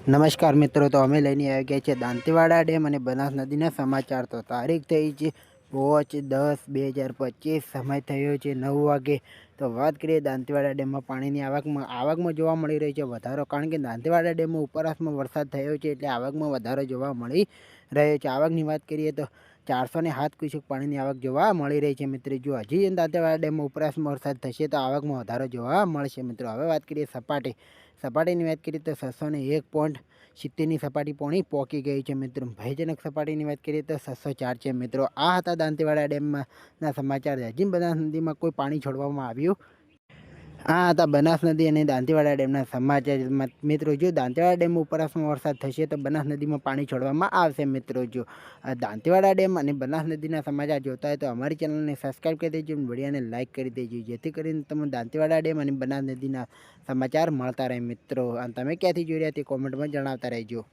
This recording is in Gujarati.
નમસ્કાર મિત્રો, તો અમે લઈને આવી ગયા છે દાંતીવાડા ડેમ અને બનાસ નદીના સમાચાર। તો તારીખ થઈ છે 5/10/2025, સમય થયો છે 9 વાગે। તો વાત કરીએ દાંતીવાડા ડેમમાં પાણીની આવકમાં જોવા મળી રહી છે વધારો, કારણ કે દાંતીવાડા ડેમમાં ઉપરવાસમાં વરસાદ થયો છે એટલે આવકમાં વધારો જોવા મળી રહ્યો છે। આવકની વાત કરીએ તો 407 ક્યુસેક પાણીની આવક જોવા મળી રહી છે મિત્રો। જો હજી દાંતીવાડા ડેમમાં ઉપરવાસમાં વરસાદ થશે તો આવકમાં વધારો જોવા મળશે મિત્રો। હવે વાત કરીએ સપાટીની વાત કરીએ તો 601.70ની સપાટી પોણી પહોંચી ગઈ છે મિત્રો। ભયજનક સપાટીની વાત કરીએ તો 604 છે મિત્રો। આ હતા દાંતીવાડા ડેમના સમાચાર। હજી બનાસ નદીમાં કોઈ પાણી છોડવામાં આવ્યું। આ હતા બનાસ નદી અને દાંતીવાડા ડેમના સમાચાર મિત્રો। જો દાંતીવાડા ડેમ ઉપરવાસમાં વરસાદ થશે તો બનાસ નદીમાં પાણી છોડવામાં આવશે મિત્રો। જો દાંતીવાડા ડેમ અને બનાસ નદીના સમાચાર જોતા હોય તો અમારી ચેનલને સબસ્ક્રાઈબ કરી દેજો, વિડીયોને લાઇક કરી દેજો, જેથી કરીને તમે દાંતીવાડા ડેમ અને બનાસ નદીના સમાચાર મળતા રહે મિત્રો। અને તમે ક્યાંથી જોઈ રહ્યા તે કોમેન્ટમાં જણાવતા રહેજો।